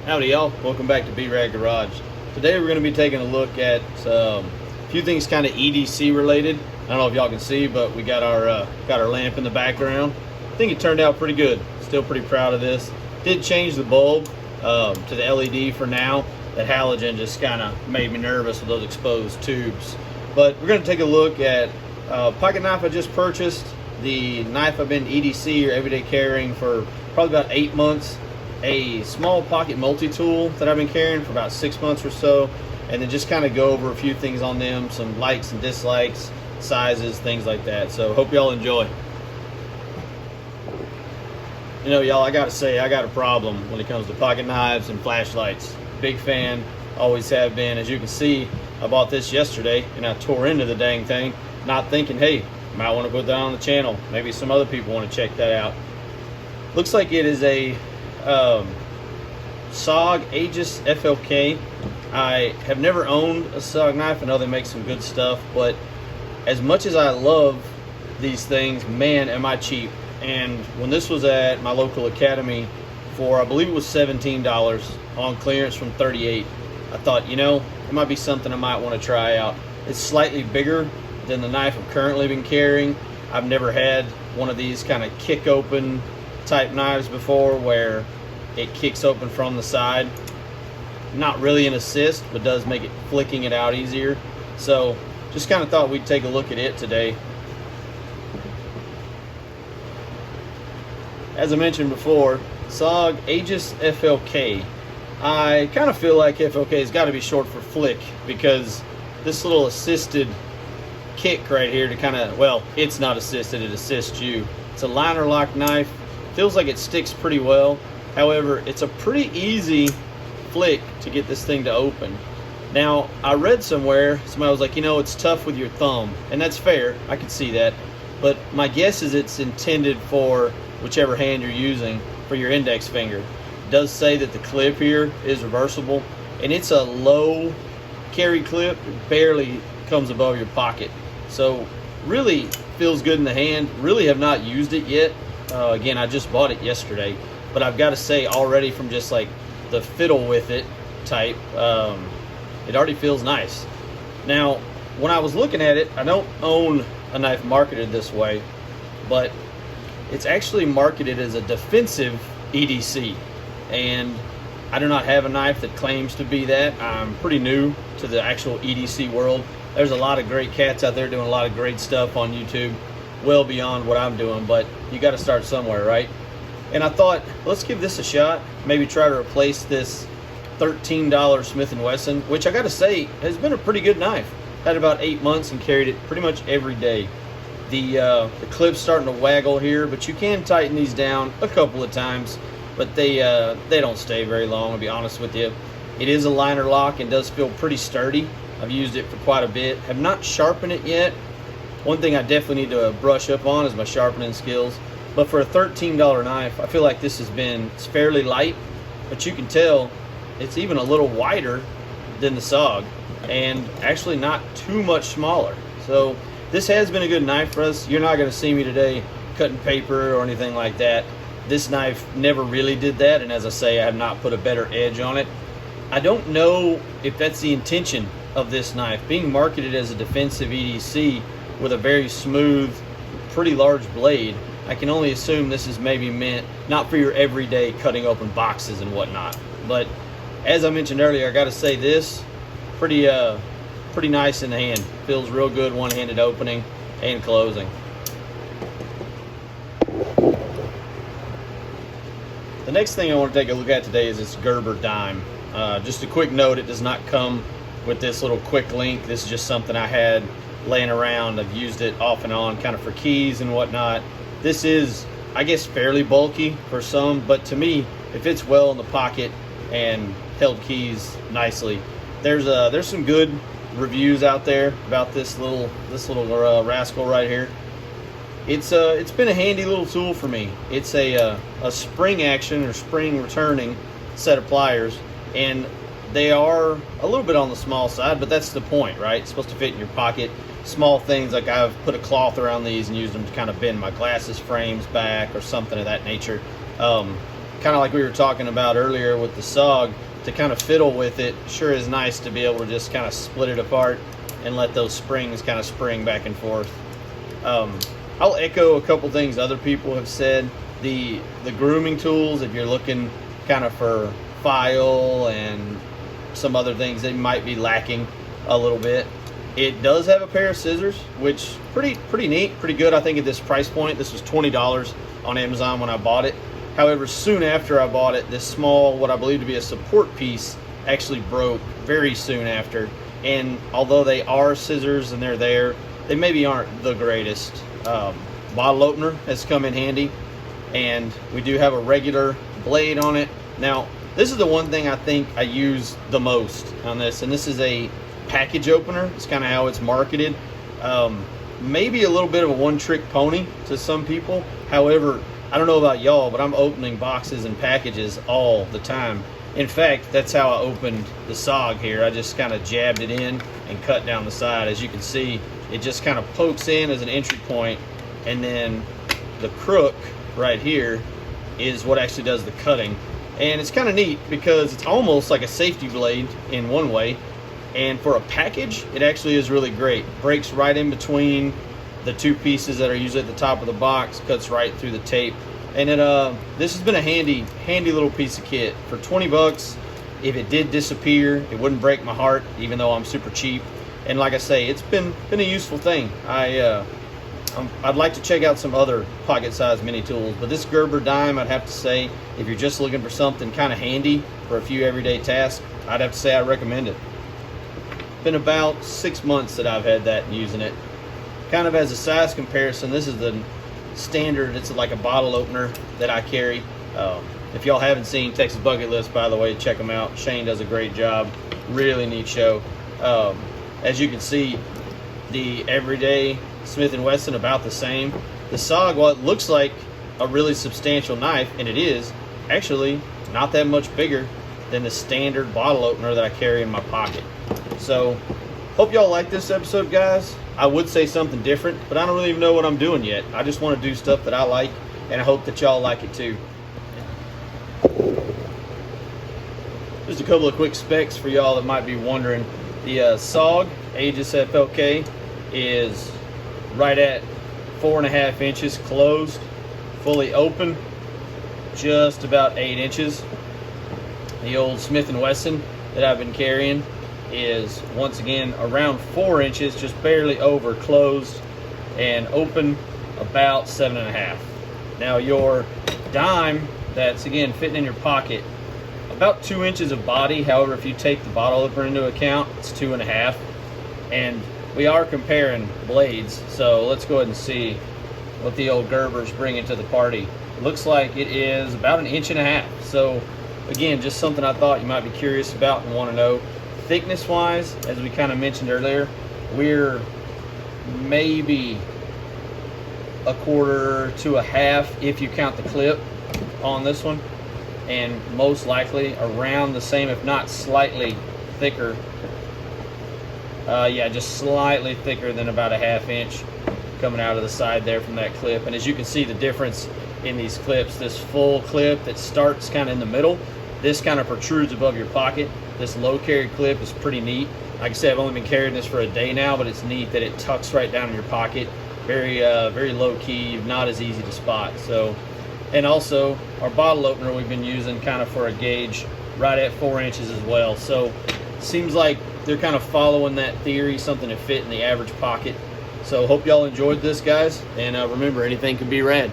Howdy y'all, welcome back to B-Rad Garage. Today we're going to be taking a look at a few things kind of EDC related. I don't know if y'all can see, but we got our lamp in the background. I think it turned out pretty good. Still pretty proud of this. Did change the bulb to the LED for now. That halogen just kind of made me nervous with those exposed tubes. But we're going to take a look at a pocket knife I just purchased, the knife I've been EDC or everyday carrying for probably about 8 months, a small pocket multi-tool that I've been carrying for about 6 months or so, and then just kind of go over a few things on them, some likes and dislikes, sizes, things like that. So hope y'all enjoy. You know, y'all, I gotta say, I got a problem when it comes to pocket knives and flashlights. Big fan, always have been. As you can see, I bought this yesterday and I tore into the dang thing, not thinking, hey, might want to put that on the channel. Maybe some other people want to check that out. Looks like it is a SOG Aegis FLK. I have never owned a SOG knife. I know they make some good stuff, but as much as I love these things, man, am I cheap. And when this was at my local academy for, I believe it was $17 on clearance from $38, I thought, you know, it might be something I might want to try out. It's slightly bigger than the knife I've currently been carrying. I've never had one of these kind of kick open type knives before where it kicks open from the side. Not really an assist, but does make it flicking it out easier. So just kind of thought we'd take a look at it today. As I mentioned before, SOG Aegis FLK. I kind of feel like FLK has got to be short for flick, because this little assisted kick right here to kind of, well, it's not assisted, it assists you. It's a liner lock knife. Feels like it sticks pretty well. However, it's a pretty easy flick to get this thing to open. Now, I read somewhere, somebody was like, you know, it's tough with your thumb, and that's fair, I can see that, but my guess is it's intended for whichever hand you're using, for your index finger. It does say that the clip here is reversible, and it's a low carry clip. It barely comes above your pocket, so really feels good in the hand. Really have not used it yet. Again, I just bought it yesterday, but I've got to say already from just like the fiddle with it type, it already feels nice. Now, when I was looking at it, I don't own a knife marketed this way, but it's actually marketed as a defensive EDC, and I do not have a knife that claims to be that. I'm pretty new to the actual EDC world. There's a lot of great cats out there doing a lot of great stuff on YouTube, well beyond what I'm doing, but you got to start somewhere, right? And I thought, let's give this a shot. Maybe try to replace this $13 Smith & Wesson, which I got to say has been a pretty good knife. Had about 8 months and carried it pretty much every day. The clip's starting to waggle here, but you can tighten these down a couple of times, but they don't stay very long, I'll be honest with you. It is a liner lock and does feel pretty sturdy. I've used it for quite a bit. Have not sharpened it yet. One thing I definitely need to brush up on is my sharpening skills. But for a $13 knife, I feel like this has been, it's fairly light, but you can tell it's even a little wider than the SOG, and actually not too much smaller. So this has been a good knife for us. You're not going to see me today cutting paper or anything like that. This knife never really did that, and as I say, I have not put a better edge on it. I don't know if that's the intention of this knife. Being marketed as a defensive EDC with a very smooth, pretty large blade, I can only assume this is maybe meant not for your everyday cutting open boxes and whatnot. But as I mentioned earlier, I got to say this, pretty nice in the hand. Feels real good one-handed opening and closing. The next thing I want to take a look at today is this Gerber dime. Just a quick note, it does not come with this little quick link. This is just something I had laying around. I've used it off and on kind of for keys and whatnot. This is, I guess, fairly bulky for some, but to me, it fits well in the pocket and held keys nicely. There's some good reviews out there about this little rascal right here. It's been a handy little tool for me. It's a spring action or spring returning set of pliers, and they are a little bit on the small side, but that's the point, right? It's supposed to fit in your pocket. Small things like I've put a cloth around these and used them to kind of bend my glasses frames back or something of that nature. kind of like we were talking about earlier with the SOG, to kind of fiddle with it sure is nice to be able to just kind of split it apart and let those springs kind of spring back and forth. I'll echo a couple things other people have said. The grooming tools, if you're looking kind of for file and some other things that might be lacking a little bit. It does have a pair of scissors, which pretty neat, pretty good. I think at this price point, this was $20 on Amazon when I bought it. However, soon after I bought it, this small, what I believe to be a support piece, actually broke very soon after. And although they are scissors and they're there, they maybe aren't the greatest. Bottle opener has come in handy, and we do have a regular blade on it. Now, this is the one thing I think I use the most on this, and this is a package opener. It's kind of how it's marketed. Maybe a little bit of a one-trick pony to some people. However, I don't know about y'all, but I'm opening boxes and packages all the time. In fact, that's how I opened the SOG here. I just kind of jabbed it in and cut down the side. As you can see, it just kind of pokes in as an entry point, and then the crook right here is what actually does the cutting. And it's kind of neat because it's almost like a safety blade in one way, and for a package, it actually is really great. Breaks right in between the two pieces that are usually at the top of the box, cuts right through the tape. And it this has been a handy little piece of kit for 20 bucks. If it did disappear, it wouldn't break my heart, even though I'm super cheap. And like I say, it's been a useful thing. I'd like to check out some other pocket-sized mini tools, but this Gerber dime, I'd have to say, if you're just looking for something kind of handy for a few everyday tasks, I'd have to say I recommend it. Been about 6 months that I've had that and using it. Kind of as a size comparison, this is the standard. It's like a bottle opener that I carry. If y'all haven't seen Texas Bucket List, by the way, check them out. Shane does a great job. Really neat show. As you can see, the everyday Smith & Wesson about the same. The SOG, while it looks like a really substantial knife, and it is, actually not that much bigger than the standard bottle opener that I carry in my pocket. So, hope y'all like this episode, guys. I would say something different, but I don't really even know what I'm doing yet. I just want to do stuff that I like, and I hope that y'all like it too. Just a couple of quick specs for y'all that might be wondering. The SOG Aegis FLK is right at 4.5 inches closed, fully open, just about 8 inches. The old Smith & Wesson that I've been carrying is once again around 4 inches, just barely over, closed and open about 7.5. Now your dime, that's again fitting in your pocket, about 2 inches of body. However, if you take the bottle opener into account, it's 2.5. And we are comparing blades, so let's go ahead and see what the old Gerber's bringing to the party. It looks like it is about 1.5 inches. So again, just something I thought you might be curious about and want to know. Thickness wise, as we kind of mentioned earlier, we're maybe 1/4 to 1/2 if you count the clip on this one, and most likely around the same, if not slightly thicker. Yeah, just slightly thicker than about 1/2 inch coming out of the side there from that clip. And as you can see, the difference in these clips, this full clip that starts kind of in the middle, this kind of protrudes above your pocket. This low carry clip is pretty neat. Like I said, I've only been carrying this for a day now, but it's neat that it tucks right down in your pocket. Very low key, not as easy to spot. So, and also our bottle opener we've been using kind of for a gauge right at 4 inches as well. So seems like they're kind of following that theory, something to fit in the average pocket. So hope y'all enjoyed this, guys, and remember, anything can be rad.